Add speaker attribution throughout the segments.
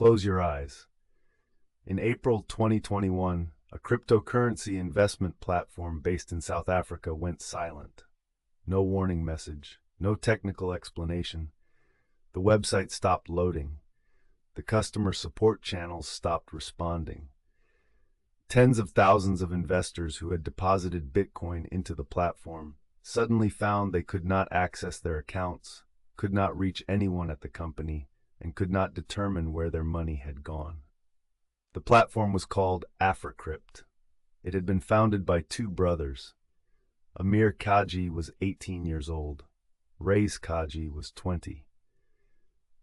Speaker 1: close your eyes. In April 2021, a cryptocurrency investment platform based in South Africa went silent. No warning message, no technical explanation. The website stopped loading. The customer support channels stopped responding. Tens of thousands of investors who had deposited Bitcoin into the platform suddenly found they could not access their accounts, could not reach anyone at the company, and could not determine where their money had gone. The platform was called Africrypt. It had been founded by two brothers. Amir Kaji was 18 years old. Reis Kaji was 20.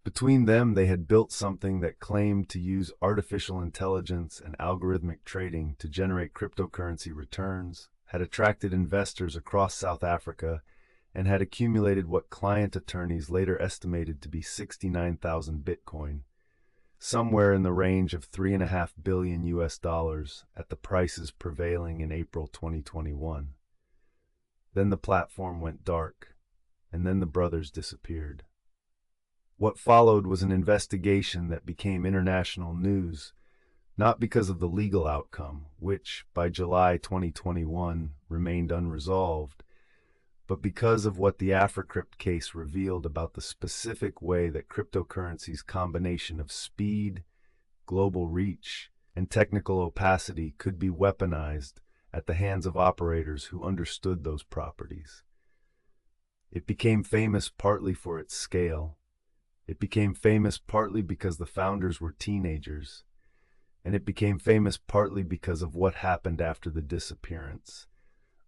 Speaker 1: Between them, they had built something that claimed to use artificial intelligence and algorithmic trading to generate cryptocurrency returns, had attracted investors across South Africa, and had accumulated what client attorneys later estimated to be 69,000 Bitcoin, somewhere in the range of $3.5 billion at the prices prevailing in April 2021. Then the platform went dark, and then the brothers disappeared. What followed was an investigation that became international news, not because of the legal outcome, which, by July 2021, remained unresolved, but because of what the Africrypt case revealed about the specific way that cryptocurrency's combination of speed, global reach, and technical opacity could be weaponized at the hands of operators who understood those properties. It became famous partly for its scale. It became famous partly because the founders were teenagers, and it became famous partly because of what happened after the disappearance,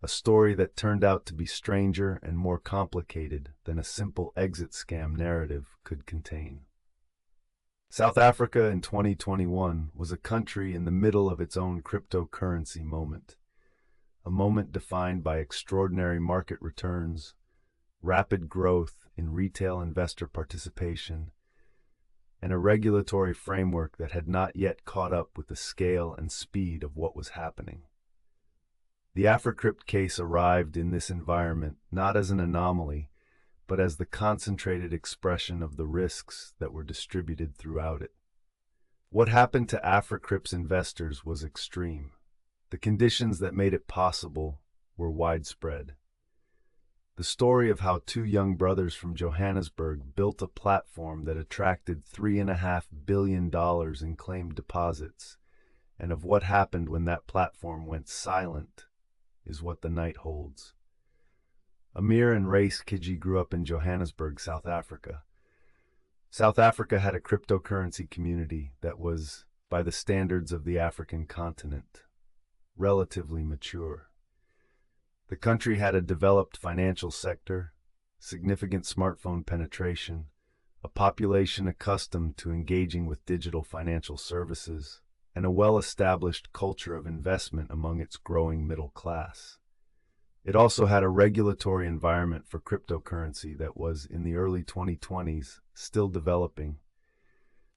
Speaker 1: a story that turned out to be stranger and more complicated than a simple exit scam narrative could contain. South Africa in 2021 was a country in the middle of its own cryptocurrency moment, a moment defined by extraordinary market returns, rapid growth in retail investor participation, and a regulatory framework that had not yet caught up with the scale and speed of what was happening. The Africrypt case arrived in this environment not as an anomaly, but as the concentrated expression of the risks that were distributed throughout it. What happened to Africrypt's investors was extreme. The conditions that made it possible were widespread. The story of how two young brothers from Johannesburg built a platform that attracted $3.5 billion in claimed deposits, and of what happened when that platform went silent, is what the night holds. Amir and Reis Kaji grew up in Johannesburg, South Africa. South Africa had a cryptocurrency community that was, by the standards of the African continent, relatively mature. The country had a developed financial sector, significant smartphone penetration, a population accustomed to engaging with digital financial services, and a well-established culture of investment among its growing middle class. It also had a regulatory environment for cryptocurrency that was, in the early 2020s, still developing.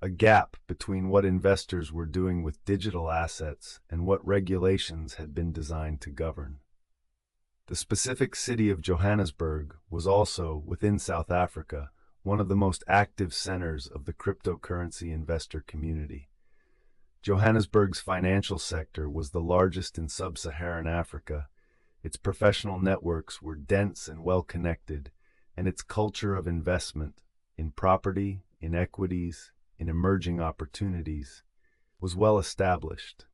Speaker 1: A gap between what investors were doing with digital assets and what regulations had been designed to govern. The specific city of Johannesburg was also, within South Africa, one of the most active centers of the cryptocurrency investor community. Johannesburg's financial sector was the largest in sub-Saharan Africa. Its professional networks were dense and well-connected, and its culture of investment in property, in equities, in emerging opportunities was well established.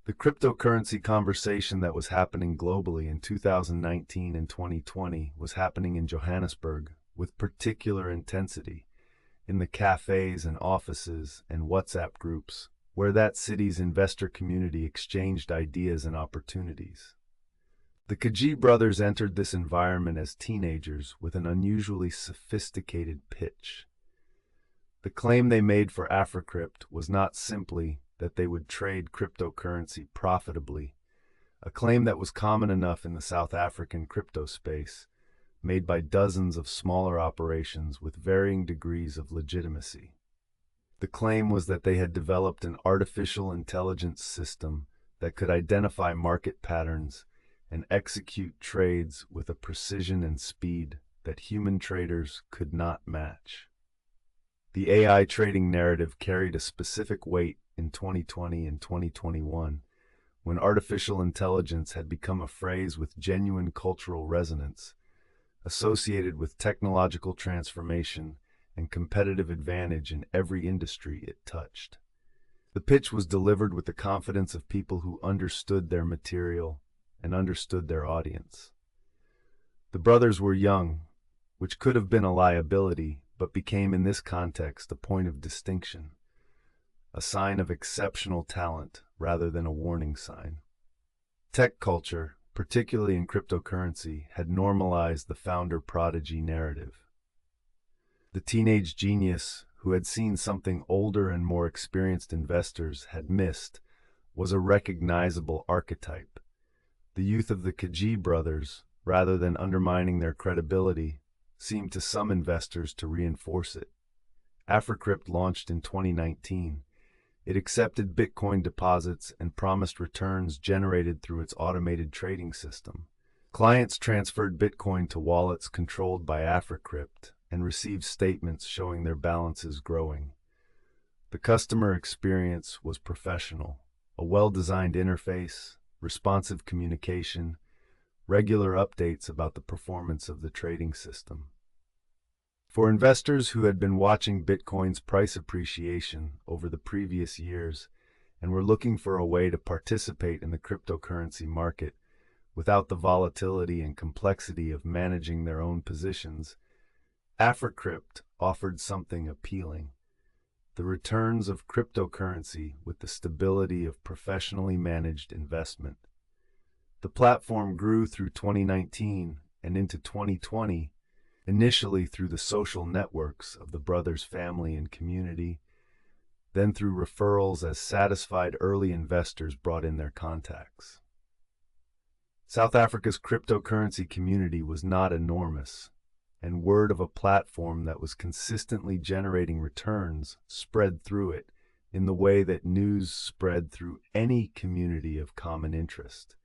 Speaker 1: The cryptocurrency conversation that was happening globally in 2019 and 2020 was happening in Johannesburg with particular intensity in the cafes and offices and WhatsApp groups where that city's investor community exchanged ideas and opportunities. The Kaji brothers entered this environment as teenagers with an unusually sophisticated pitch. The claim they made for Africrypt was not simply that they would trade cryptocurrency profitably, a claim that was common enough in the South African crypto space, made by dozens of smaller operations with varying degrees of legitimacy. The claim was that they had developed an artificial intelligence system that could identify market patterns and execute trades with a precision and speed that human traders could not match. The AI trading narrative carried a specific weight in 2020 and 2021, when artificial intelligence had become a phrase with genuine cultural resonance, associated with technological transformation and competitive advantage in every industry it touched. The pitch was delivered with the confidence of people who understood their material and understood their audience. The brothers were young, which could have been a liability, but became in this context a point of distinction, a sign of exceptional talent rather than a warning sign. Tech culture, particularly in cryptocurrency, had normalized the founder-prodigy narrative. The teenage genius who had seen something older and more experienced investors had missed was a recognizable archetype. The youth of the Kajee brothers, rather than undermining their credibility, seemed to some investors to reinforce it. Africrypt launched in 2019. It accepted Bitcoin deposits and promised returns generated through its automated trading system. Clients transferred Bitcoin to wallets controlled by Africrypt and received statements showing their balances growing. The customer experience was professional. A well-designed interface, responsive communication, regular updates about the performance of the trading system. For investors who had been watching Bitcoin's price appreciation over the previous years and were looking for a way to participate in the cryptocurrency market without the volatility and complexity of managing their own positions, Africrypt offered something appealing: the returns of cryptocurrency with the stability of professionally managed investment. The platform grew through 2019 and into 2020, initially through the social networks of the brothers' family and community, then through referrals as satisfied early investors brought in their contacts. South Africa's cryptocurrency community was not enormous, and word of a platform that was consistently generating returns spread through it in the way that news spread through any community of common interest,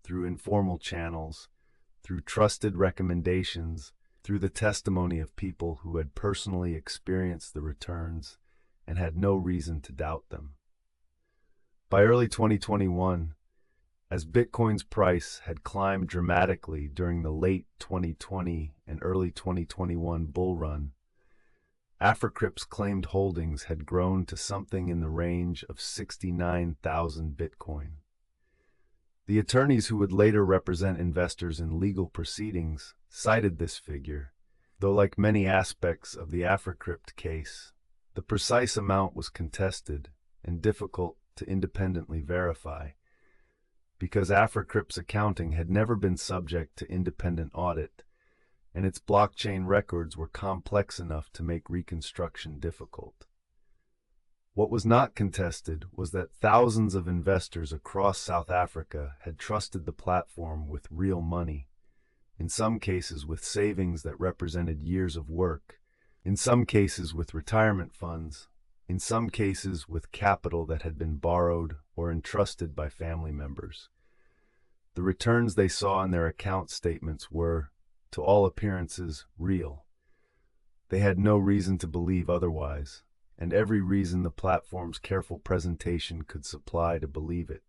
Speaker 1: through informal channels, through trusted recommendations, through the testimony of people who had personally experienced the returns and had no reason to doubt them. By early 2021, as Bitcoin's price had climbed dramatically during the late 2020 and early 2021 bull run, Africrypt's claimed holdings had grown to something in the range of 69,000 Bitcoin. The attorneys who would later represent investors in legal proceedings cited this figure, though like many aspects of the Africrypt case, the precise amount was contested and difficult to independently verify, because Africrypt's accounting had never been subject to independent audit, and its blockchain records were complex enough to make reconstruction difficult. What was not contested was that thousands of investors across South Africa had trusted the platform with real money, in some cases with savings that represented years of work, in some cases with retirement funds, in some cases with capital that had been borrowed or entrusted by family members. The returns they saw in their account statements were, to all appearances, real. They had no reason to believe otherwise, and every reason the platform's careful presentation could supply to believe it.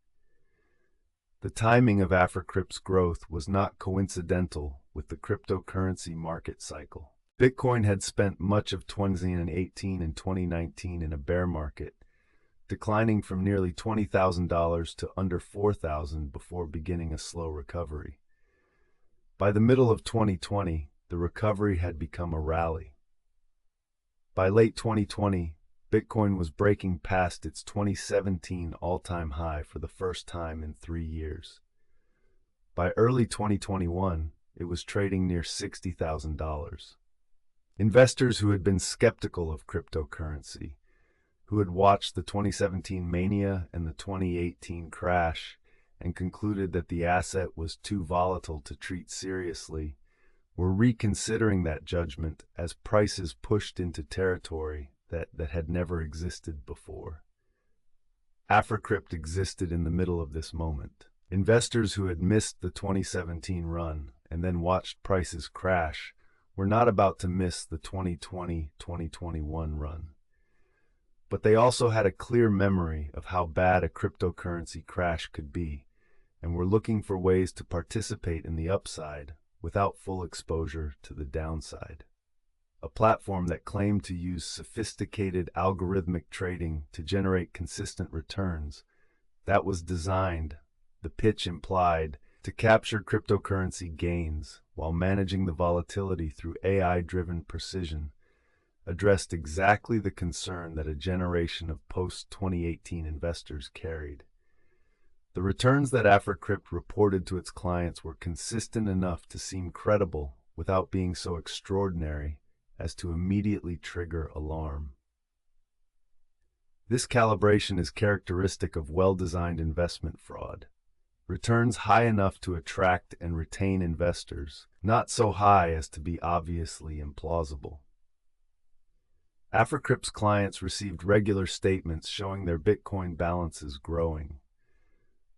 Speaker 1: The timing of Africrypt's growth was not coincidental with the cryptocurrency market cycle. Bitcoin had spent much of 2018 and 2019 in a bear market, declining from nearly $20,000 to under $4,000 before beginning a slow recovery. By the middle of 2020, the recovery had become a rally. By late 2020, Bitcoin was breaking past its 2017 all-time high for the first time in 3 years. By early 2021, it was trading near $60,000. Investors who had been skeptical of cryptocurrency, who had watched the 2017 mania and the 2018 crash and concluded that the asset was too volatile to treat seriously, were reconsidering that judgment as prices pushed into territory that had never existed before. Africrypt existed in the middle of this moment. Investors who had missed the 2017 run and then watched prices crash were not about to miss the 2020-2021 run. But they also had a clear memory of how bad a cryptocurrency crash could be, and were looking for ways to participate in the upside without full exposure to the downside. A platform that claimed to use sophisticated algorithmic trading to generate consistent returns, that was designed, the pitch implied, to capture cryptocurrency gains while managing the volatility through AI-driven precision, addressed exactly the concern that a generation of post-2018 investors carried. The returns that Africrypt reported to its clients were consistent enough to seem credible without being so extraordinary as to immediately trigger alarm. This calibration is characteristic of well-designed investment fraud. Returns high enough to attract and retain investors, not so high as to be obviously implausible. Africrypt's clients received regular statements showing their Bitcoin balances growing.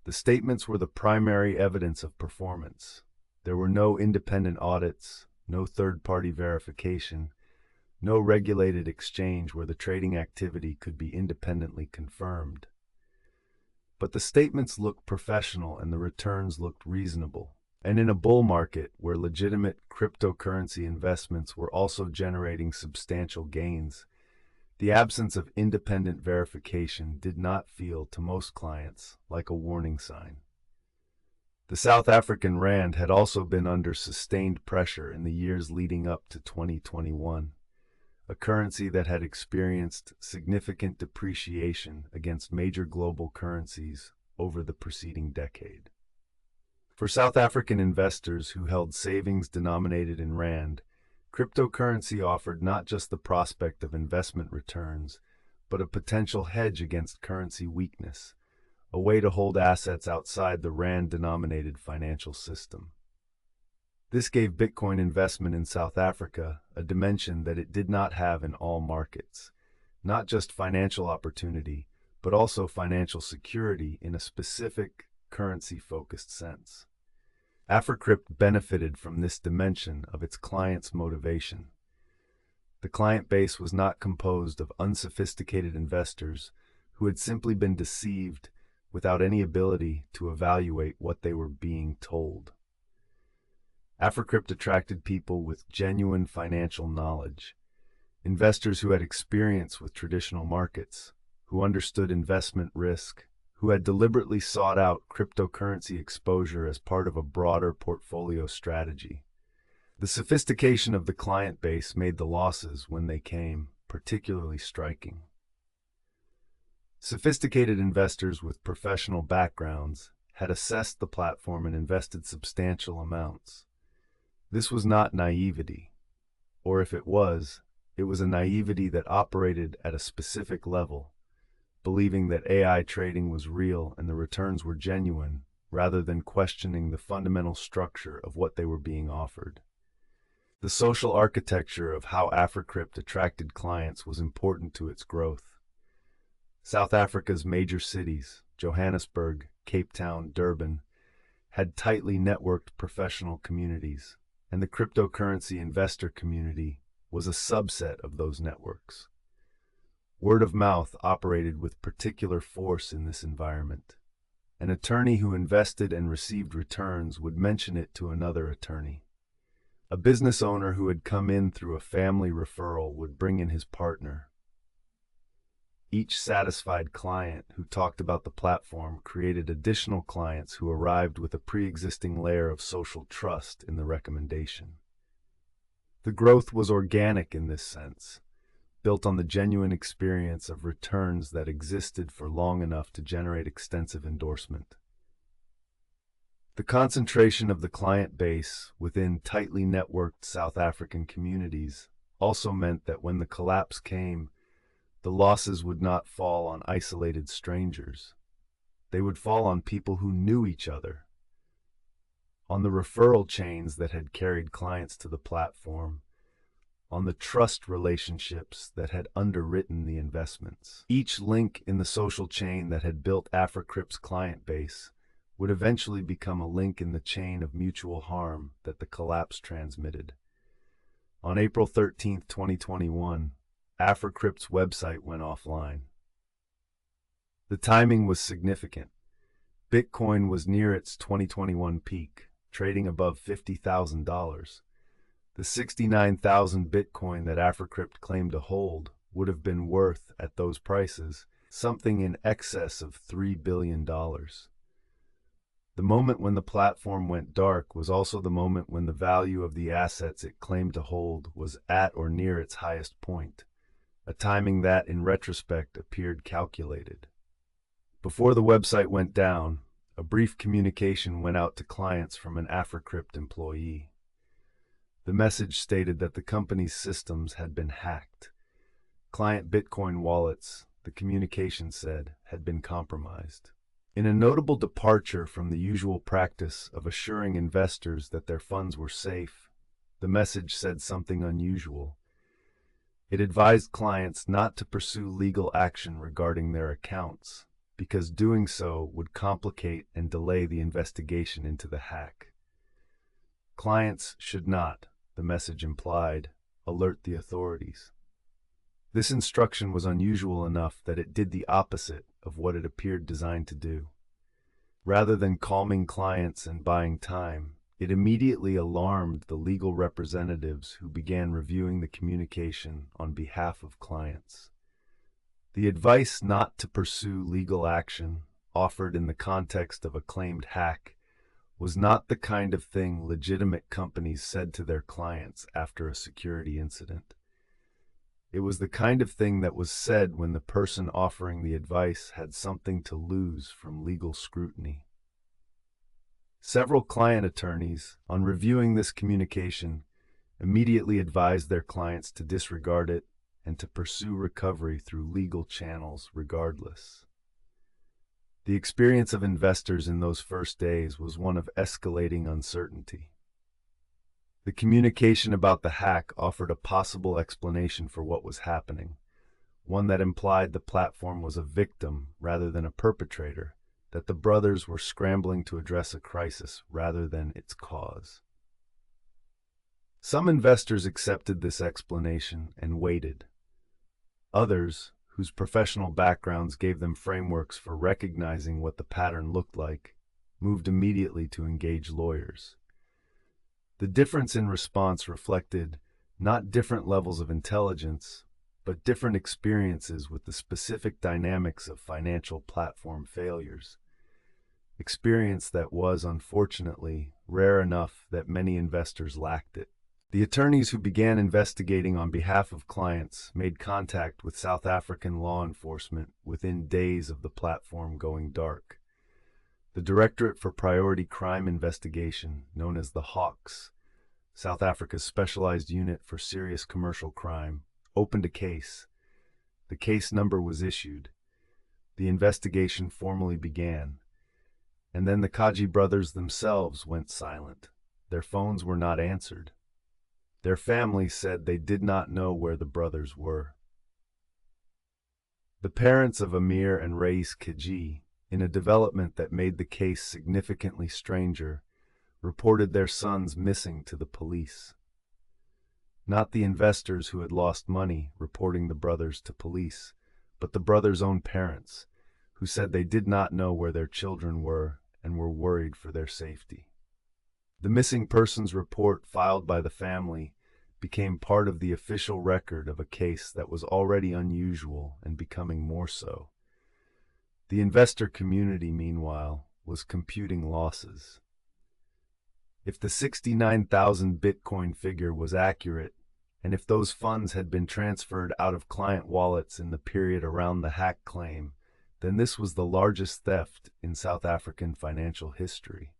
Speaker 1: The statements were the primary evidence of performance. There were no independent audits, no third-party verification, no regulated exchange where the trading activity could be independently confirmed. But the statements looked professional and the returns looked reasonable. And in a bull market where legitimate cryptocurrency investments were also generating substantial gains, the absence of independent verification did not feel to most clients like a warning sign. The South African rand had also been under sustained pressure in the years leading up to 2021, a currency that had experienced significant depreciation against major global currencies over the preceding decade. For South African investors who held savings denominated in rand, cryptocurrency offered not just the prospect of investment returns, but a potential hedge against currency weakness, a way to hold assets outside the rand-denominated financial system. This gave Bitcoin investment in South Africa a dimension that it did not have in all markets, not just financial opportunity, but also financial security in a specific currency-focused sense. Africrypt benefited from this dimension of its clients' motivation. The client base was not composed of unsophisticated investors who had simply been deceived without any ability to evaluate what they were being told. Africrypt attracted people with genuine financial knowledge, investors who had experience with traditional markets, who understood investment risk, who had deliberately sought out cryptocurrency exposure as part of a broader portfolio strategy. The sophistication of the client base made the losses, when they came, particularly striking. Sophisticated investors with professional backgrounds had assessed the platform and invested substantial amounts. This was not naivety, or if it was a naivety that operated at a specific level, believing that AI trading was real and the returns were genuine, rather than questioning the fundamental structure of what they were being offered. The social architecture of how Africrypt attracted clients was important to its growth. South Africa's major cities, Johannesburg, Cape Town, Durban, had tightly networked professional communities, and the cryptocurrency investor community was a subset of those networks. Word of mouth operated with particular force in this environment. An attorney who invested and received returns would mention it to another attorney. A business owner who had come in through a family referral would bring in his partner. Each satisfied client who talked about the platform created additional clients who arrived with a pre-existing layer of social trust in the recommendation. The growth was organic in this sense, built on the genuine experience of returns that existed for long enough to generate extensive endorsement. The concentration of the client base within tightly networked South African communities also meant that when the collapse came, the losses would not fall on isolated strangers. They would fall on people who knew each other, on the referral chains that had carried clients to the platform, on the trust relationships that had underwritten the investments. Each link in the social chain that had built Africrypt's client base would eventually become a link in the chain of mutual harm that the collapse transmitted. On April 13, 2021, Africrypt's website went offline. The timing was significant. Bitcoin was near its 2021 peak, trading above $50,000. The 69,000 Bitcoin that Africrypt claimed to hold would have been worth, at those prices, something in excess of $3 billion. The moment when the platform went dark was also the moment when the value of the assets it claimed to hold was at or near its highest point, a timing that, in retrospect, appeared calculated. Before the website went down, a brief communication went out to clients from an Africrypt employee. The message stated that the company's systems had been hacked. Client Bitcoin wallets, the communication said, had been compromised. In a notable departure from the usual practice of assuring investors that their funds were safe, the message said something unusual. It advised clients not to pursue legal action regarding their accounts, because doing so would complicate and delay the investigation into the hack. Clients should not, the message implied, alert the authorities. This instruction was unusual enough that it did the opposite of what it appeared designed to do. Rather than calming clients and buying time, it immediately alarmed the legal representatives who began reviewing the communication on behalf of clients. The advice not to pursue legal action, offered in the context of a claimed hack, was not the kind of thing legitimate companies said to their clients after a security incident. It was the kind of thing that was said when the person offering the advice had something to lose from legal scrutiny. Several client attorneys, on reviewing this communication, immediately advised their clients to disregard it and to pursue recovery through legal channels regardless. The experience of investors in those first days was one of escalating uncertainty. The communication about the hack offered a possible explanation for what was happening, one that implied the platform was a victim rather than a perpetrator, that the brothers were scrambling to address a crisis rather than its cause. Some investors accepted this explanation and waited. Others, whose professional backgrounds gave them frameworks for recognizing what the pattern looked like, moved immediately to engage lawyers. The difference in response reflected not different levels of intelligence, but different experiences with the specific dynamics of financial platform failures. Experience that was, unfortunately, rare enough that many investors lacked it. The attorneys who began investigating on behalf of clients made contact with South African law enforcement within days of the platform going dark. The Directorate for Priority Crime Investigation, known as the Hawks, South Africa's specialized unit for serious commercial crime, opened a case. The case number was issued. The investigation formally began. And then the Kaji brothers themselves went silent. Their phones were not answered. Their families said they did not know where the brothers were. The parents of Amir and Rais Kaji, in a development that made the case significantly stranger, reported their sons missing to the police. Not the investors who had lost money reporting the brothers to police, but the brothers' own parents, who said they did not know where their children were and were worried for their safety. The missing persons report filed by the family became part of the official record of a case that was already unusual and becoming more so. The investor community, meanwhile, was computing losses. If the 69,000 Bitcoin figure was accurate, and if those funds had been transferred out of client wallets in the period around the hack claim, then this was the largest theft in South African financial history.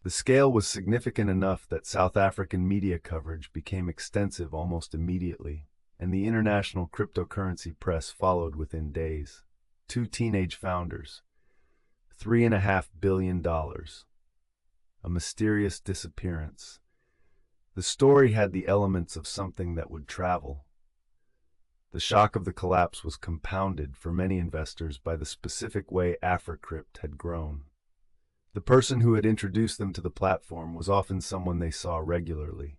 Speaker 1: The scale was significant enough that South African media coverage became extensive almost immediately, and the international cryptocurrency press followed within days. 2 teenage founders, $3.5 billion. A mysterious disappearance. The story had the elements of something that would travel. The shock of the collapse was compounded for many investors by the specific way Africrypt had grown. The person who had introduced them to the platform was often someone they saw regularly.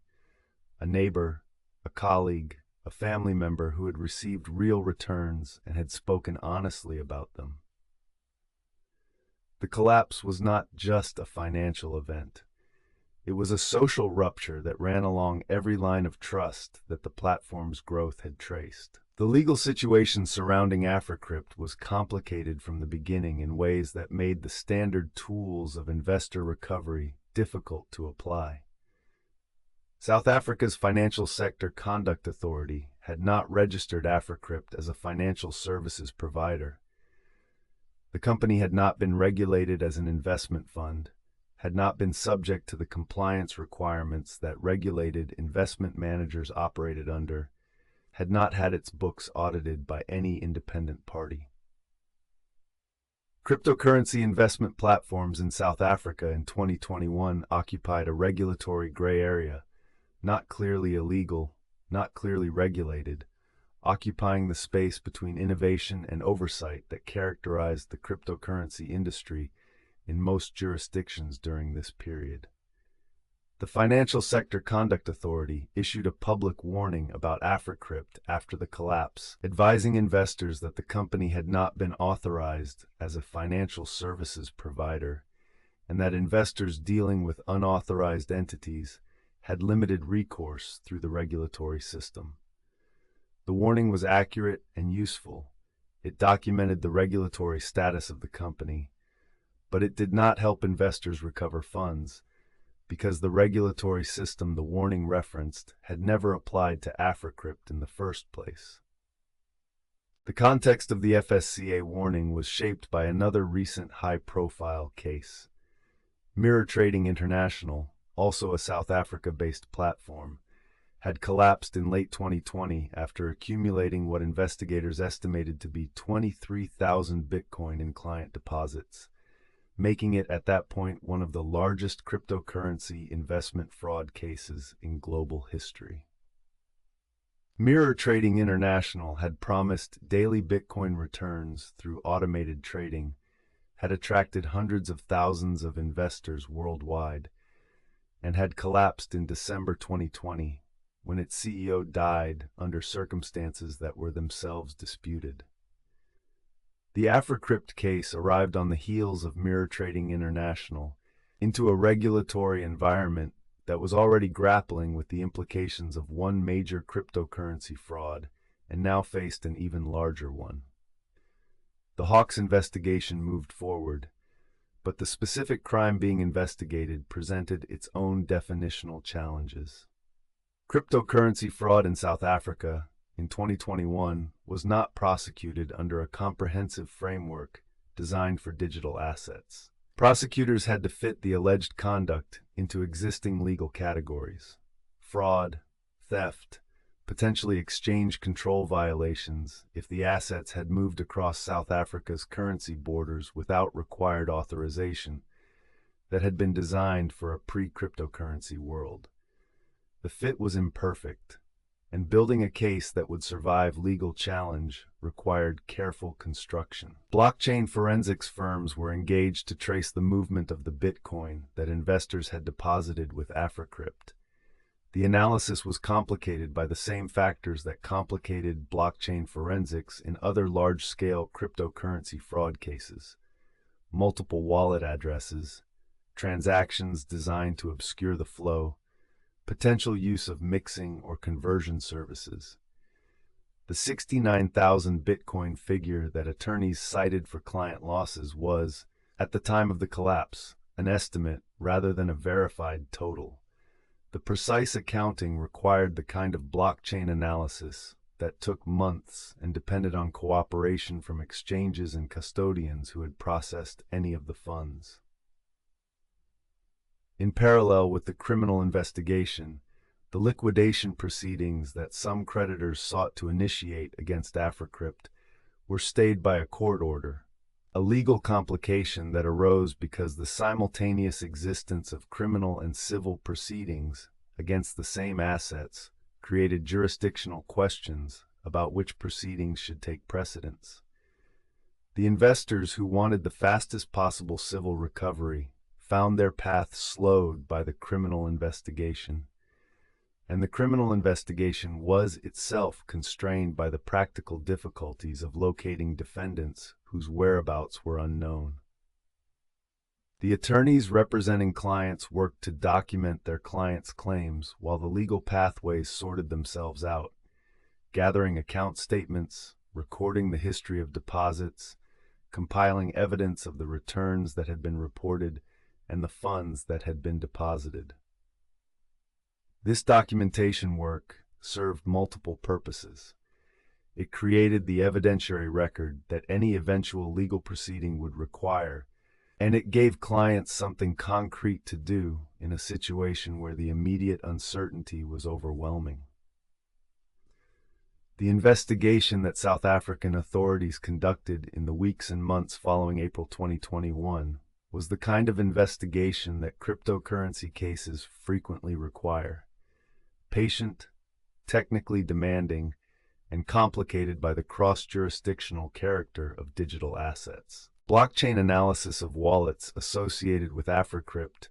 Speaker 1: A neighbor, a a colleague, a family member who had received real returns and had spoken honestly about them. The collapse was not just a financial event. It was a social rupture that ran along every line of trust that the platform's growth had traced. The legal situation surrounding Africrypt was complicated from the beginning in ways that made the standard tools of investor recovery difficult to apply. South Africa's Financial Sector Conduct Authority had not registered Africrypt as a financial services provider. The company had not been regulated as an investment fund, had not been subject to the compliance requirements that regulated investment managers operated under, had not had its books audited by any independent party. Cryptocurrency investment platforms in South Africa in 2021 occupied a regulatory gray area, not clearly illegal, not clearly regulated, occupying the space between innovation and oversight that characterized the cryptocurrency industry in most jurisdictions during this period. The Financial Sector Conduct Authority issued a public warning about Africrypt after the collapse, advising investors that the company had not been authorized as a financial services provider and that investors dealing with unauthorized entities had limited recourse through the regulatory system. The warning was accurate and useful. It documented the regulatory status of the company, but it did not help investors recover funds because the regulatory system the warning referenced had never applied to Africrypt in the first place. The context of the FSCA warning was shaped by another recent high-profile case. Mirror Trading International, also a South Africa-based platform, had collapsed in late 2020 after accumulating what investigators estimated to be 23,000 Bitcoin in client deposits, making it at that point one of the largest cryptocurrency investment fraud cases in global history. Mirror Trading International had promised daily Bitcoin returns through automated trading, had attracted hundreds of thousands of investors worldwide, and had collapsed in December 2020 when its CEO died under circumstances that were themselves disputed. The Africrypt case arrived on the heels of Mirror Trading International into a regulatory environment that was already grappling with the implications of one major cryptocurrency fraud and now faced an even larger one. The Hawks investigation moved forward, but the specific crime being investigated presented its own definitional challenges. Cryptocurrency fraud in South Africa in 2021 was not prosecuted under a comprehensive framework designed for digital assets. Prosecutors had to fit the alleged conduct into existing legal categories: fraud, theft, potentially exchange control violations if the assets had moved across South Africa's currency borders without required authorization that had been designed for a pre-cryptocurrency world. The fit was imperfect, and building a case that would survive legal challenge required careful construction. Blockchain forensics firms were engaged to trace the movement of the Bitcoin that investors had deposited with Africrypt. The analysis was complicated by the same factors that complicated blockchain forensics in other large-scale cryptocurrency fraud cases: multiple wallet addresses, transactions designed to obscure the flow, potential use of mixing or conversion services. The 69,000 Bitcoin figure that attorneys cited for client losses was, at the time of the collapse, an estimate rather than a verified total. The precise accounting required the kind of blockchain analysis that took months and depended on cooperation from exchanges and custodians who had processed any of the funds. In parallel with the criminal investigation, the liquidation proceedings that some creditors sought to initiate against Africrypt were stayed by a court order, a legal complication that arose because the simultaneous existence of criminal and civil proceedings against the same assets created jurisdictional questions about which proceedings should take precedence. The investors who wanted the fastest possible civil recovery found their path slowed by the criminal investigation. and the criminal investigation was itself constrained by the practical difficulties of locating defendants whose whereabouts were unknown. The attorneys representing clients worked to document their clients' claims while the legal pathways sorted themselves out, gathering account statements, recording the history of deposits, compiling evidence of the returns that had been reported and the funds that had been deposited. This documentation work served multiple purposes. It created the evidentiary record that any eventual legal proceeding would require, and it gave clients something concrete to do in a situation where the immediate uncertainty was overwhelming. The investigation that South African authorities conducted in the weeks and months following April 2021 was the kind of investigation that cryptocurrency cases frequently require. Patient, technically demanding, and complicated by the cross-jurisdictional character of digital assets. Blockchain analysis of wallets associated with Africrypt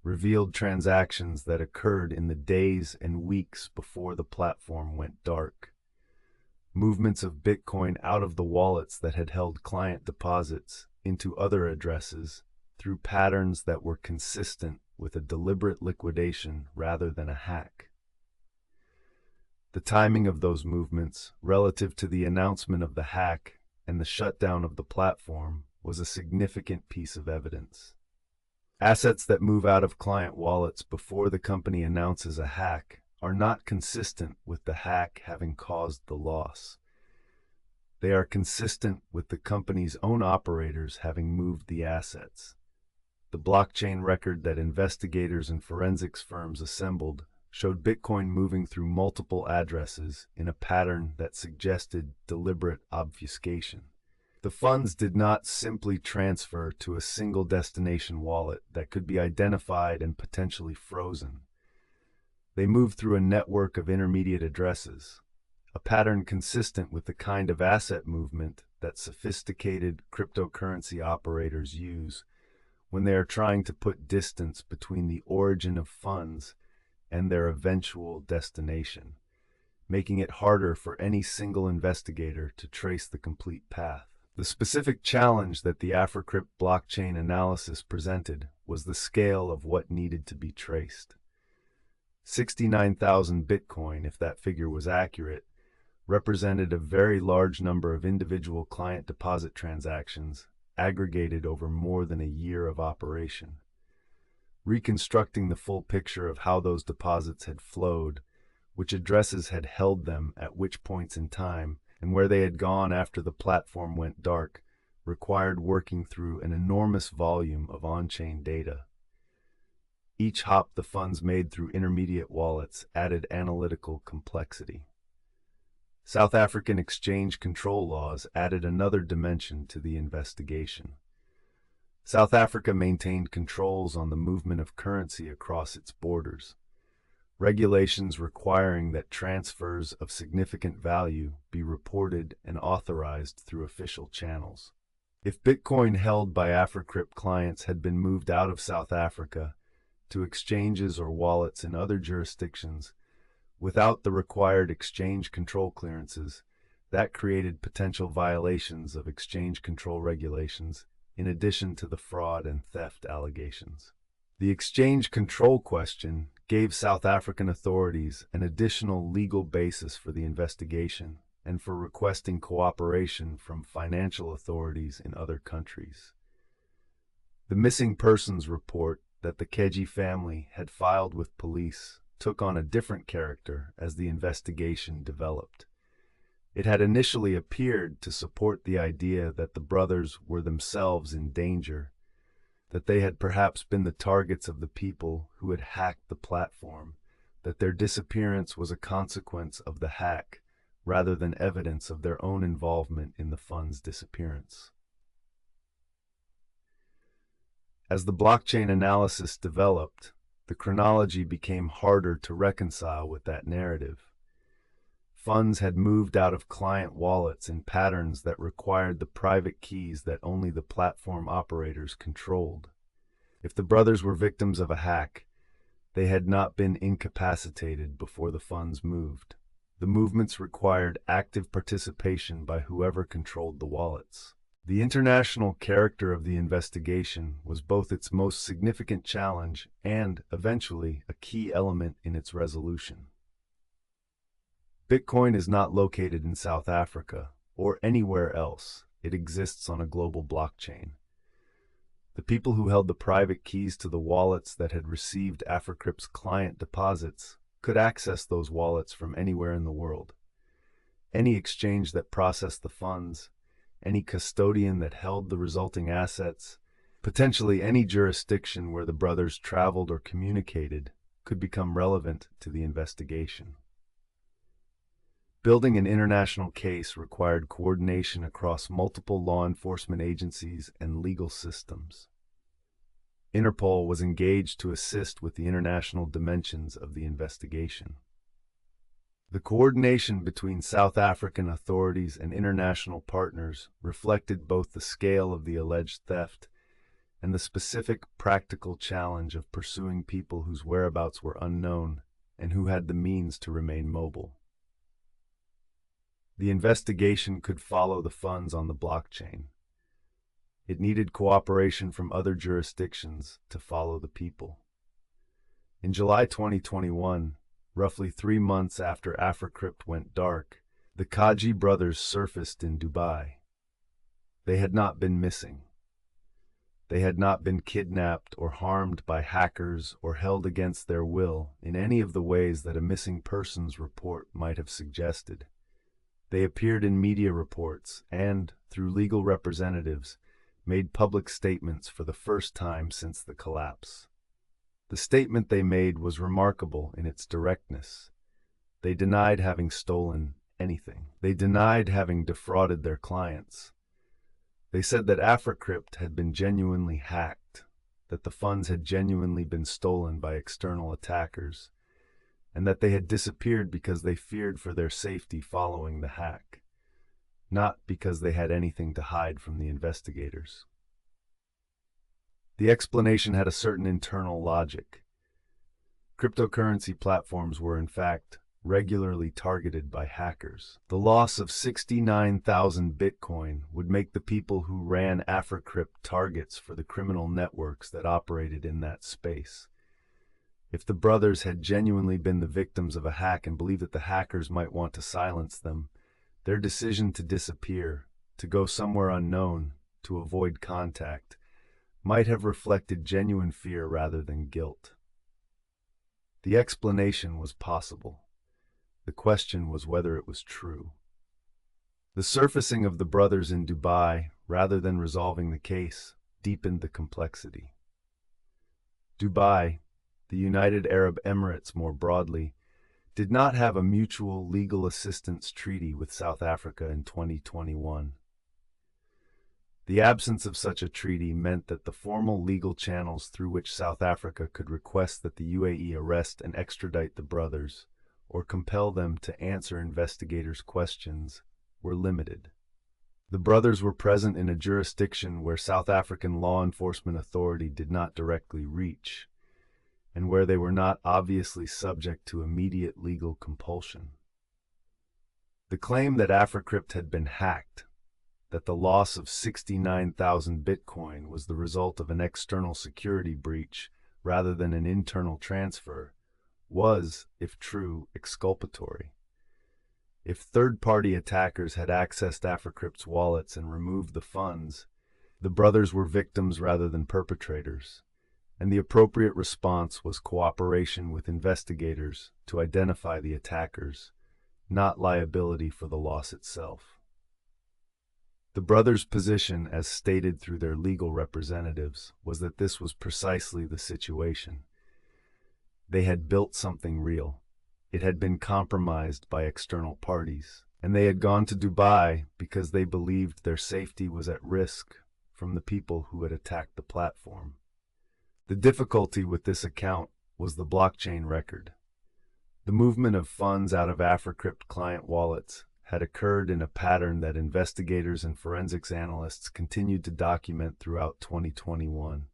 Speaker 1: revealed transactions that occurred in the days and weeks before the platform went dark. Movements of Bitcoin out of the wallets that had held client deposits into other addresses through patterns that were consistent with a deliberate liquidation rather than a hack. The timing of those movements relative to the announcement of the hack and the shutdown of the platform was a significant piece of evidence. Assets that move out of client wallets before the company announces a hack are not consistent with the hack having caused the loss. They are consistent with the company's own operators having moved the assets. The blockchain record that investigators and forensics firms assembled showed Bitcoin moving through multiple addresses in a pattern that suggested deliberate obfuscation. The funds did not simply transfer to a single destination wallet that could be identified and potentially frozen. They moved through a network of intermediate addresses, a pattern consistent with the kind of asset movement that sophisticated cryptocurrency operators use when they are trying to put distance between the origin of funds and their eventual destination, making it harder for any single investigator to trace the complete path. The specific challenge that the Africrypt blockchain analysis presented was the scale of what needed to be traced. 69,000 Bitcoin, if that figure was accurate, represented a very large number of individual client deposit transactions aggregated over more than a year of operation. Reconstructing the full picture of how those deposits had flowed, which addresses had held them at which points in time, and where they had gone after the platform went dark, required working through an enormous volume of on-chain data. Each hop the funds made through intermediate wallets added analytical complexity. South African exchange control laws added another dimension to the investigation. South Africa maintained controls on the movement of currency across its borders, regulations requiring that transfers of significant value be reported and authorized through official channels. If Bitcoin held by Africrypt clients had been moved out of South Africa to exchanges or wallets in other jurisdictions without the required exchange control clearances, that created potential violations of exchange control regulations in addition to the fraud and theft allegations. The exchange control question gave South African authorities an additional legal basis for the investigation and for requesting cooperation from financial authorities in other countries. The missing persons report that the Keji family had filed with police took on a different character as the investigation developed. It had initially appeared to support the idea that the brothers were themselves in danger, that they had perhaps been the targets of the people who had hacked the platform, that their disappearance was a consequence of the hack rather than evidence of their own involvement in the fund's disappearance. As the blockchain analysis developed, the chronology became harder to reconcile with that narrative. Funds had moved out of client wallets in patterns that required the private keys that only the platform operators controlled. If the brothers were victims of a hack, They had not been incapacitated before the funds moved. The movements required active participation by whoever controlled the wallets. The international character of the investigation was both its most significant challenge and, eventually, a key element in its resolution. Bitcoin is not located in South Africa or anywhere else. It exists on a global blockchain. The people who held the private keys to the wallets that had received Africrypt's client deposits could access those wallets from anywhere in the world. Any exchange that processed the funds, any custodian that held the resulting assets, potentially any jurisdiction where the brothers traveled or communicated, could become relevant to the investigation. Building an international case required coordination across multiple law enforcement agencies and legal systems. Interpol was engaged to assist with the international dimensions of the investigation. The coordination between South African authorities and international partners reflected both the scale of the alleged theft and the specific practical challenge of pursuing people whose whereabouts were unknown and who had the means to remain mobile. The investigation could follow the funds on the blockchain. It needed cooperation from other jurisdictions to follow the people. In July 2021, roughly 3 months after Africrypt went dark, the Kaji brothers surfaced in Dubai. They had not been missing. They had not been kidnapped or harmed by hackers or held against their will in any of the ways that a missing persons report might have suggested. They appeared in media reports and, through legal representatives, made public statements for the first time since the collapse. The statement they made was remarkable in its directness. They denied having stolen anything. They denied having defrauded their clients. They said that Africrypt had been genuinely hacked, that the funds had genuinely been stolen by external attackers, and that they had disappeared because they feared for their safety following the hack, not because they had anything to hide from the investigators. The explanation had a certain internal logic. Cryptocurrency platforms were, in fact, regularly targeted by hackers. The loss of 69,000 Bitcoin would make the people who ran Africrypt targets for the criminal networks that operated in that space. If the brothers had genuinely been the victims of a hack and believed that the hackers might want to silence them, their decision to disappear, to go somewhere unknown, to avoid contact, might have reflected genuine fear rather than guilt. The explanation was possible. The question was whether it was true. The surfacing of the brothers in Dubai, rather than resolving the case, deepened the complexity. Dubai, the United Arab Emirates more broadly, did not have a mutual legal assistance treaty with South Africa in 2021. The absence of such a treaty meant that the formal legal channels through which South Africa could request that the UAE arrest and extradite the brothers, or compel them to answer investigators' questions, were limited. The brothers were present in a jurisdiction where South African law enforcement authority did not directly reach, and where they were not obviously subject to immediate legal compulsion. The claim that Africrypt had been hacked, that the loss of 69,000 Bitcoin was the result of an external security breach rather than an internal transfer, was, if true, exculpatory. If third-party attackers had accessed Africrypt's wallets and removed the funds, the brothers were victims rather than perpetrators, and the appropriate response was cooperation with investigators to identify the attackers, not liability for the loss itself. The brothers' position, as stated through their legal representatives, was that this was precisely the situation. They had built something real. It had been compromised by external parties, and they had gone to Dubai because they believed their safety was at risk from the people who had attacked the platform. The difficulty with this account was the blockchain record. The movement of funds out of Africrypt client wallets had occurred in a pattern that investigators and forensics analysts continued to document throughout 2021.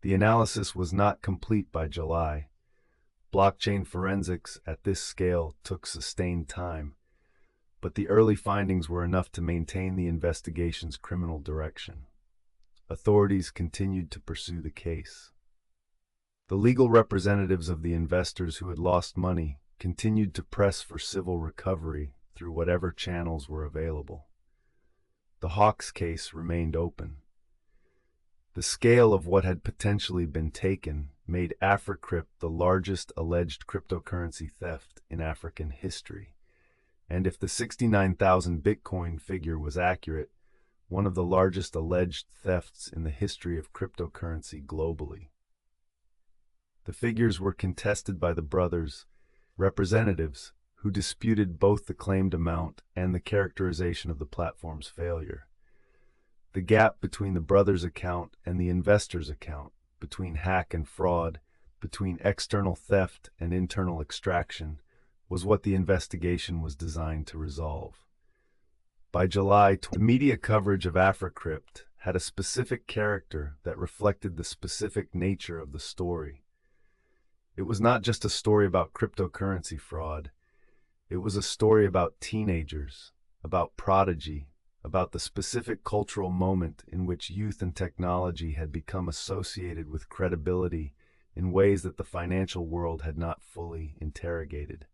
Speaker 1: The analysis was not complete by July. Blockchain forensics at this scale took sustained time, but the early findings were enough to maintain the investigation's criminal direction. Authorities continued to pursue the case. The legal representatives of the investors who had lost money continued to press for civil recovery through whatever channels were available. The Hawks case remained open. The scale of what had potentially been taken made Africrypt the largest alleged cryptocurrency theft in African history. And if the 69,000 Bitcoin figure was accurate, one of the largest alleged thefts in the history of cryptocurrency globally. The figures were contested by the brothers' representatives, who disputed both the claimed amount and the characterization of the platform's failure. The gap between the brothers' account and the investors' account, between hack and fraud, between external theft and internal extraction, was what the investigation was designed to resolve. By July, the media coverage of Africrypt had a specific character that reflected the specific nature of the story. It was not just a story about cryptocurrency fraud. It was a story about teenagers, about prodigy, about the specific cultural moment in which youth and technology had become associated with credibility in ways that the financial world had not fully interrogated.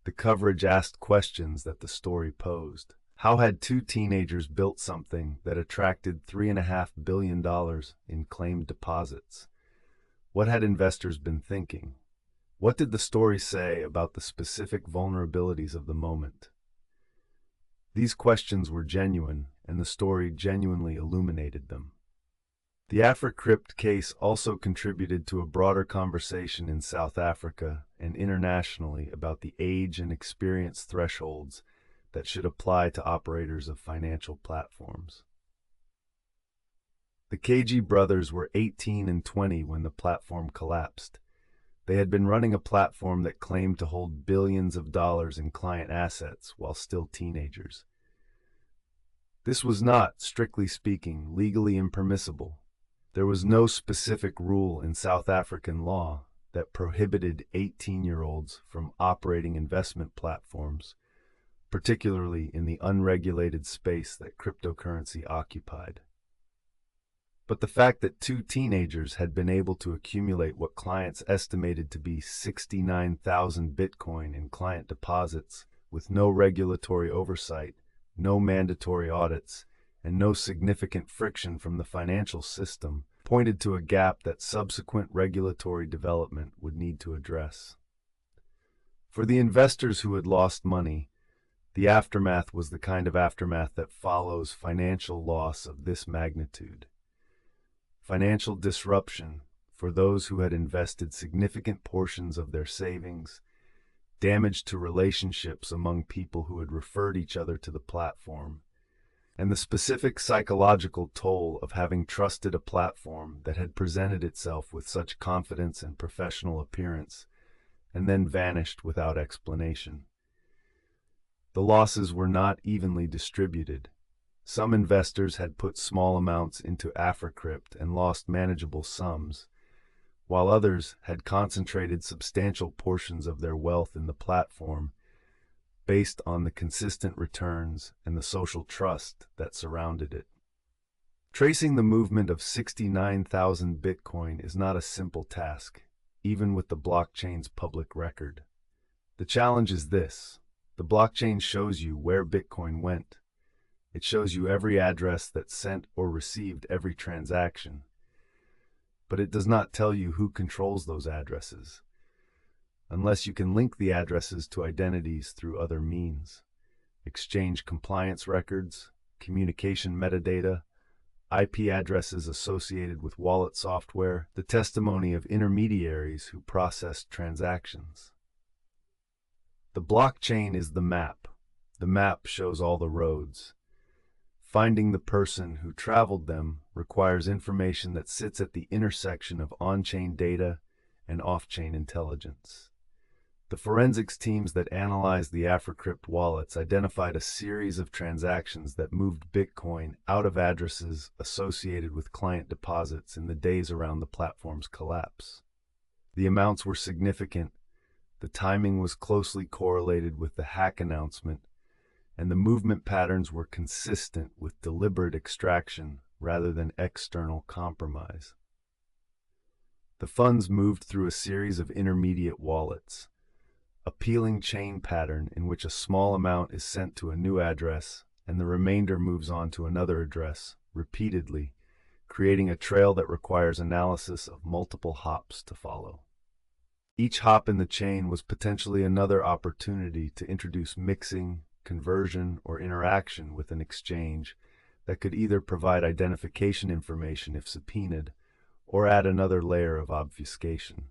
Speaker 1: The coverage asked questions that the story posed. How had two teenagers built something that attracted $3.5 billion in claimed deposits? What had investors been thinking? What did the story say about the specific vulnerabilities of the moment? These questions were genuine, and the story genuinely illuminated them. The Africrypt case also contributed to a broader conversation in South Africa and internationally about the age and experience thresholds that should apply to operators of financial platforms. The KG brothers were 18 and 20 when the platform collapsed. They had been running a platform that claimed to hold billions of dollars in client assets while still teenagers. This was not, strictly speaking, legally impermissible. There was no specific rule in South African law that prohibited 18-year-olds from operating investment platforms, particularly in the unregulated space that cryptocurrency occupied. But the fact that two teenagers had been able to accumulate what clients estimated to be 69,000 Bitcoin in client deposits with no regulatory oversight, no mandatory audits, and no significant friction from the financial system pointed to a gap that subsequent regulatory development would need to address. For the investors who had lost money, the aftermath was the kind of aftermath that follows financial loss of this magnitude. Financial disruption for those who had invested significant portions of their savings, damage to relationships among people who had referred each other to the platform, and the specific psychological toll of having trusted a platform that had presented itself with such confidence and professional appearance, and then vanished without explanation. The losses were not evenly distributed. Some investors had put small amounts into Africrypt and lost manageable sums, while others had concentrated substantial portions of their wealth in the platform based on the consistent returns and the social trust that surrounded it. Tracing the movement of 69,000 Bitcoin is not a simple task, even with the blockchain's public record. The challenge is this: the blockchain shows you where Bitcoin went. It shows you every address that sent or received every transaction. But it does not tell you who controls those addresses, unless you can link the addresses to identities through other means: exchange compliance records, communication metadata, IP addresses associated with wallet software, the testimony of intermediaries who processed transactions. The blockchain is the map. The map shows all the roads. Finding the person who traveled them requires information that sits at the intersection of on-chain data and off-chain intelligence. The forensics teams that analyzed the Africrypt wallets identified a series of transactions that moved Bitcoin out of addresses associated with client deposits in the days around the platform's collapse. The amounts were significant, the timing was closely correlated with the hack announcement, and the movement patterns were consistent with deliberate extraction rather than external compromise. The funds moved through a series of intermediate wallets, a peeling chain pattern in which a small amount is sent to a new address and the remainder moves on to another address repeatedly, creating a trail that requires analysis of multiple hops to follow. Each hop in the chain was potentially another opportunity to introduce mixing, conversion, or interaction with an exchange that could either provide identification information if subpoenaed or add another layer of obfuscation.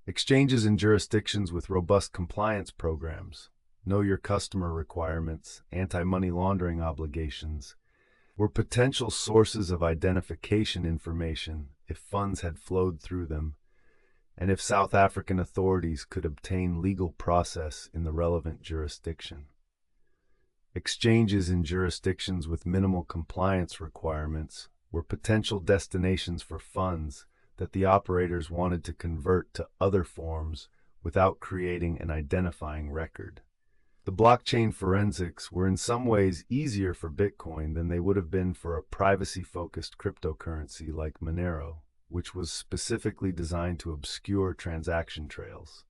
Speaker 1: Exchanges in jurisdictions with robust compliance programs, know your customer requirements, anti-money laundering obligations, were potential sources of identification information if funds had flowed through them, and if South African authorities could obtain legal process in the relevant jurisdiction. Exchanges in jurisdictions with minimal compliance requirements were potential destinations for funds that the operators wanted to convert to other forms without creating an identifying record. The blockchain forensics were in some ways easier for Bitcoin than they would have been for a privacy-focused cryptocurrency like Monero, which was specifically designed to obscure transaction trails.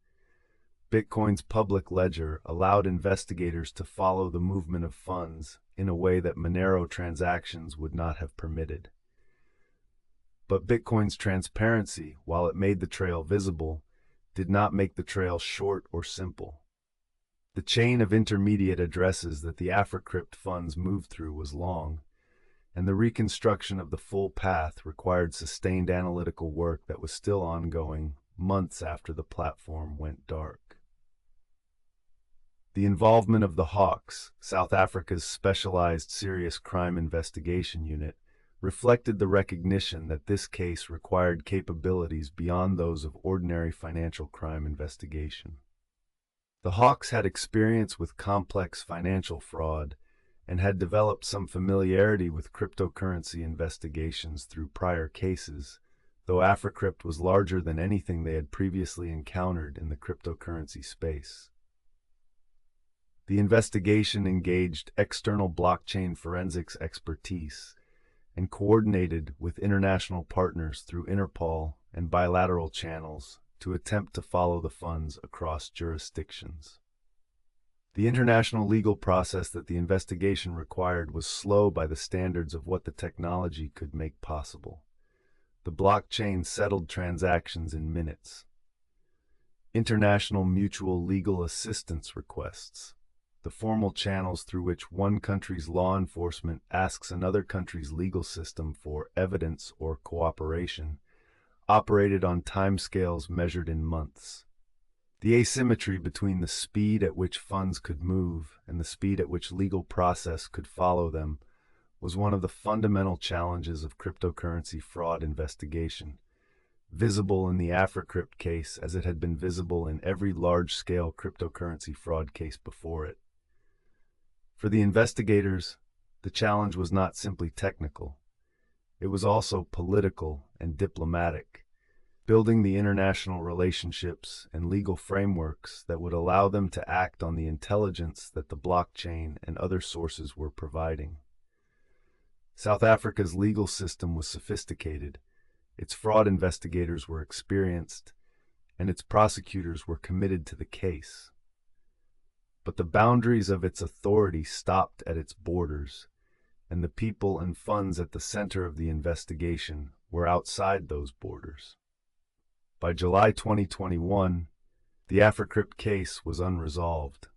Speaker 1: Bitcoin's public ledger allowed investigators to follow the movement of funds in a way that Monero transactions would not have permitted. But Bitcoin's transparency, while it made the trail visible, did not make the trail short or simple. The chain of intermediate addresses that the Africrypt funds moved through was long, and the reconstruction of the full path required sustained analytical work that was still ongoing months after the platform went dark. The involvement of the Hawks, South Africa's specialized serious crime investigation unit, reflected the recognition that this case required capabilities beyond those of ordinary financial crime investigation. The Hawks had experience with complex financial fraud and had developed some familiarity with cryptocurrency investigations through prior cases, though Africrypt was larger than anything they had previously encountered in the cryptocurrency space. The investigation engaged external blockchain forensics expertise and coordinated with international partners through Interpol and bilateral channels to attempt to follow the funds across jurisdictions. The international legal process that the investigation required was slow by the standards of what the technology could make possible. The blockchain settled transactions in minutes. International mutual legal assistance requests, the formal channels through which one country's law enforcement asks another country's legal system for evidence or cooperation, operated on timescales measured in months. The asymmetry between the speed at which funds could move and the speed at which legal process could follow them was one of the fundamental challenges of cryptocurrency fraud investigation, visible in the Africrypt case as it had been visible in every large-scale cryptocurrency fraud case before it. For the investigators, the challenge was not simply technical. It was also political and diplomatic, building the international relationships and legal frameworks that would allow them to act on the intelligence that the blockchain and other sources were providing. South Africa's legal system was sophisticated, its fraud investigators were experienced, and its prosecutors were committed to the case. But the boundaries of its authority stopped at its borders, and the people and funds at the center of the investigation were outside those borders. By July 2021, the Africrypt case was unresolved.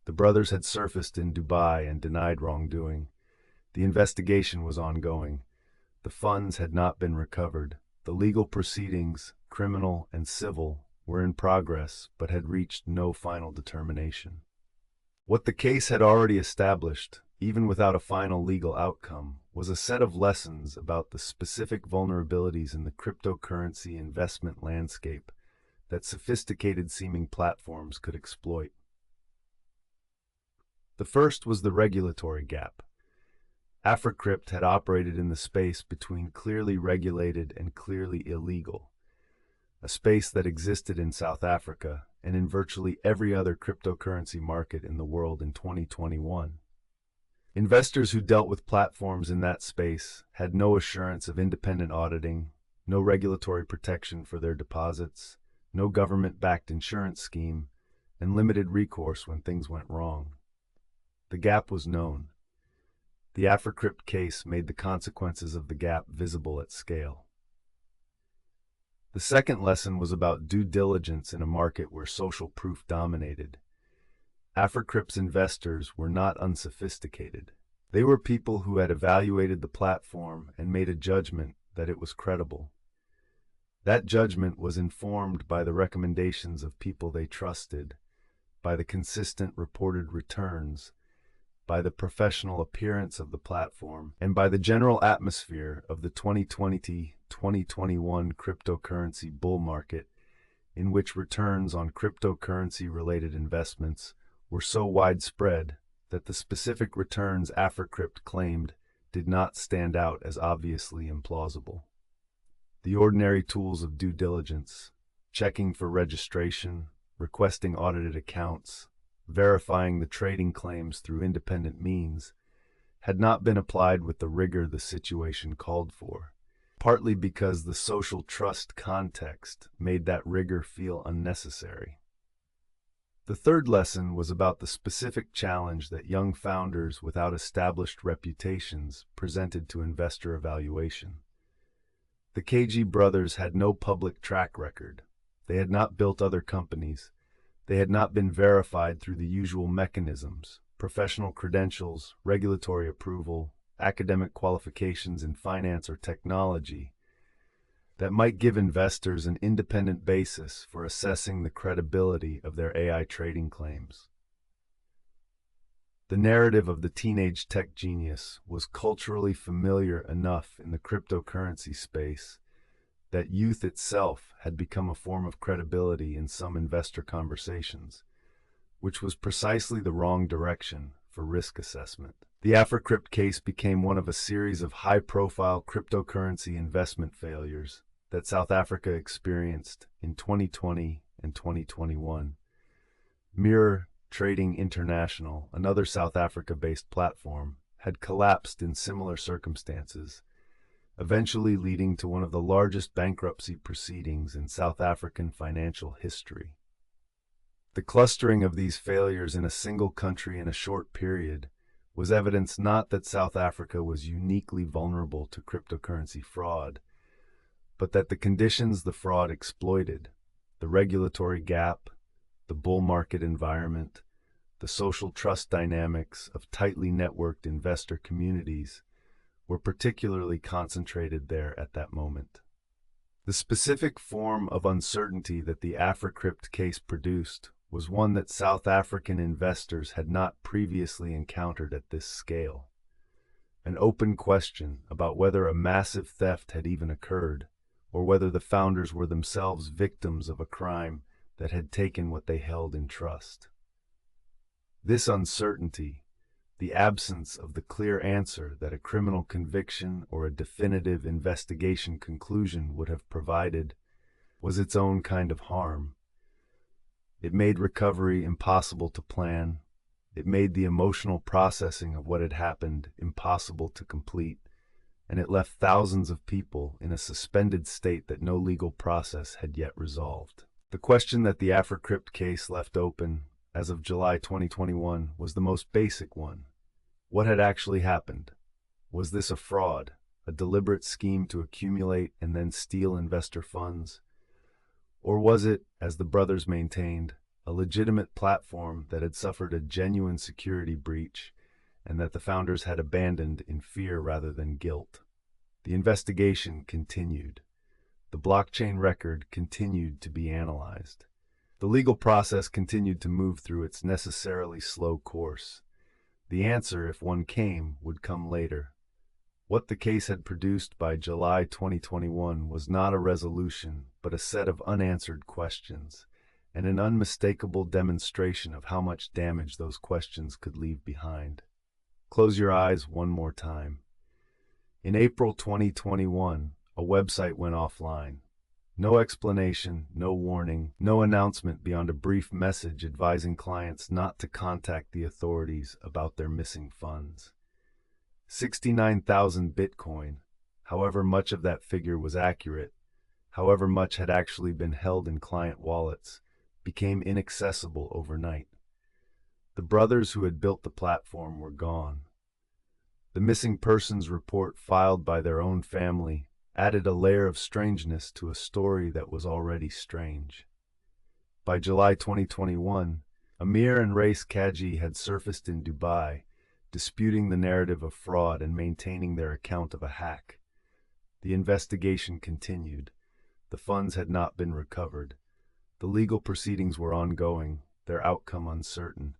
Speaker 1: The brothers had surfaced in Dubai and denied wrongdoing. The investigation was ongoing. The funds had not been recovered. The legal proceedings, criminal and civil, were in progress but had reached no final determination. What the case had already established, even without a final legal outcome, was a set of lessons about the specific vulnerabilities in the cryptocurrency investment landscape that sophisticated-seeming platforms could exploit. The first was the regulatory gap. Africrypt had operated in the space between clearly regulated and clearly illegal, a space that existed in South Africa and in virtually every other cryptocurrency market in the world in 2021. Investors who dealt with platforms in that space had no assurance of independent auditing, no regulatory protection for their deposits, no government-backed insurance scheme, and limited recourse when things went wrong. The gap was known. The Africrypt case made the consequences of the gap visible at scale. The second lesson was about due diligence in a market where social proof dominated. Africrypt's investors were not unsophisticated. They were people who had evaluated the platform and made a judgment that it was credible. That judgment was informed by the recommendations of people they trusted, by the consistent reported returns, by the professional appearance of the platform, and by the general atmosphere of the 2020-2021 cryptocurrency bull market, in which returns on cryptocurrency-related investments were so widespread that the specific returns Africrypt claimed did not stand out as obviously implausible. The ordinary tools of due diligence, checking for registration, requesting audited accounts, verifying the trading claims through independent means, had not been applied with the rigor the situation called for, partly because the social trust context made that rigor feel unnecessary. The third lesson was about the specific challenge that young founders without established reputations presented to investor evaluation. The KG brothers had no public track record. They had not built other companies. They had not been verified through the usual mechanisms: professional credentials, regulatory approval, academic qualifications in finance or technology, that might give investors an independent basis for assessing the credibility of their AI trading claims. The narrative of the teenage tech genius was culturally familiar enough in the cryptocurrency space that youth itself had become a form of credibility in some investor conversations, which was precisely the wrong direction for risk assessment. The Africrypt case became one of a series of high-profile cryptocurrency investment failures that South Africa experienced in 2020 and 2021. Mirror Trading International, another South Africa-based platform, had collapsed in similar circumstances, eventually leading to one of the largest bankruptcy proceedings in South African financial history. The clustering of these failures in a single country in a short period was evidence not that South Africa was uniquely vulnerable to cryptocurrency fraud, but that the conditions the fraud exploited, the regulatory gap, the bull market environment, the social trust dynamics of tightly networked investor communities, were particularly concentrated there at that moment. The specific form of uncertainty that the Africrypt case produced was one that South African investors had not previously encountered at this scale. An open question about whether a massive theft had even occurred, or whether the founders were themselves victims of a crime that had taken what they held in trust. This uncertainty, the absence of the clear answer that a criminal conviction or a definitive investigation conclusion would have provided, was its own kind of harm. It made recovery impossible to plan. It made the emotional processing of what had happened impossible to complete, and it left thousands of people in a suspended state that no legal process had yet resolved. The question that the Africrypt case left open as of July 2021 was the most basic one. What had actually happened? Was this a fraud, a deliberate scheme to accumulate and then steal investor funds? Or was it, as the brothers maintained, a legitimate platform that had suffered a genuine security breach and that the founders had abandoned in fear rather than guilt? The investigation continued. The blockchain record continued to be analyzed. The legal process continued to move through its necessarily slow course. The answer, if one came, would come later. What the case had produced by July 2021 was not a resolution, but a set of unanswered questions, and an unmistakable demonstration of how much damage those questions could leave behind. Close your eyes one more time. In April 2021, a website went offline. No explanation, no warning, no announcement beyond a brief message advising clients not to contact the authorities about their missing funds. 69,000 Bitcoin, however much of that figure was accurate, however much had actually been held in client wallets, became inaccessible overnight. The brothers who had built the platform were gone. The missing persons report filed by their own family added a layer of strangeness to a story that was already strange. By July 2021, Amir and Race Kaji had surfaced in Dubai, disputing the narrative of fraud and maintaining their account of a hack. The investigation continued. The funds had not been recovered. The legal proceedings were ongoing, their outcome uncertain.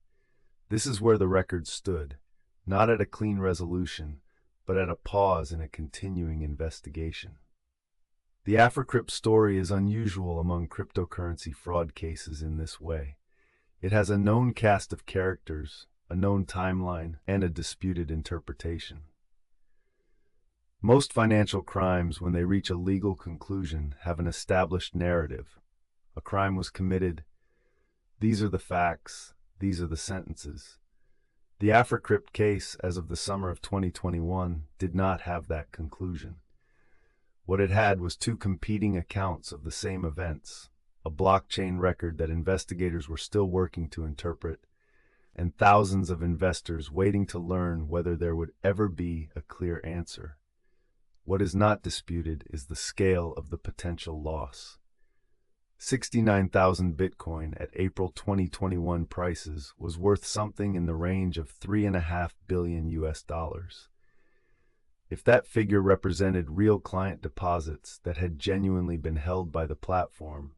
Speaker 1: This is where the record stood, not at a clean resolution, but at a pause in a continuing investigation. The Africrypt story is unusual among cryptocurrency fraud cases in this way. It has a known cast of characters, a known timeline, and a disputed interpretation. Most financial crimes, when they reach a legal conclusion, have an established narrative. A crime was committed. These are the facts. These are the sentences. The Africrypt case, as of the summer of 2021, did not have that conclusion. What it had was two competing accounts of the same events, a blockchain record that investigators were still working to interpret, and thousands of investors waiting to learn whether there would ever be a clear answer. What is not disputed is the scale of the potential loss. 69,000 Bitcoin at April 2021 prices was worth something in the range of $3.5 billion US. If that figure represented real client deposits that had genuinely been held by the platform,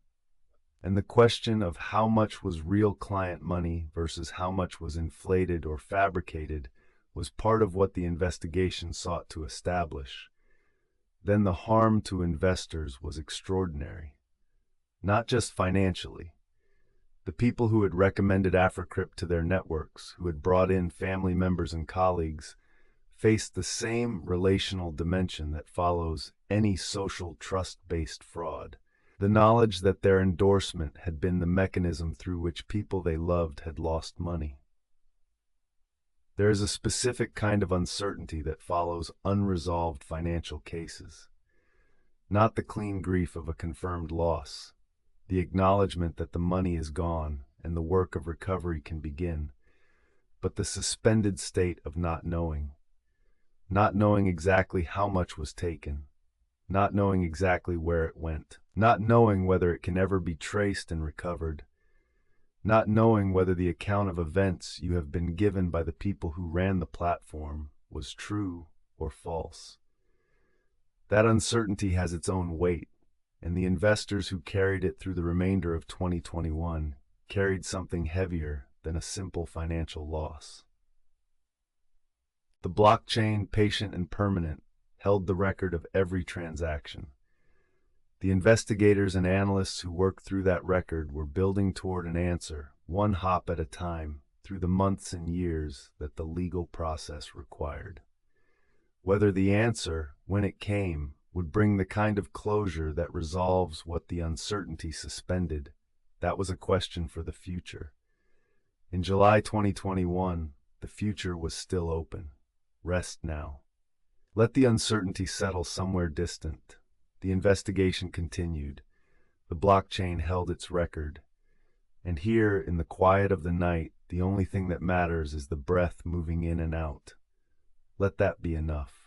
Speaker 1: and the question of how much was real client money versus how much was inflated or fabricated was part of what the investigation sought to establish, then the harm to investors was extraordinary. Not just financially. The people who had recommended Africrypt to their networks, who had brought in family members and colleagues, faced the same relational dimension that follows any social trust-based fraud. The knowledge that their endorsement had been the mechanism through which people they loved had lost money. There is a specific kind of uncertainty that follows unresolved financial cases. Not the clean grief of a confirmed loss, the acknowledgement that the money is gone and the work of recovery can begin, but the suspended state of not knowing exactly how much was taken, not knowing exactly where it went, not knowing whether it can ever be traced and recovered, not knowing whether the account of events you have been given by the people who ran the platform was true or false. That uncertainty has its own weight, and the investors who carried it through the remainder of 2021 carried something heavier than a simple financial loss. The blockchain, patient and permanent, held the record of every transaction. The investigators and analysts who worked through that record were building toward an answer, one hop at a time, through the months and years that the legal process required. Whether the answer, when it came, would bring the kind of closure that resolves what the uncertainty suspended, that was a question for the future. In July 2021, the future was still open. Rest now. Let the uncertainty settle somewhere distant. The investigation continued. The blockchain held its record. And here, in the quiet of the night, the only thing that matters is the breath moving in and out. Let that be enough.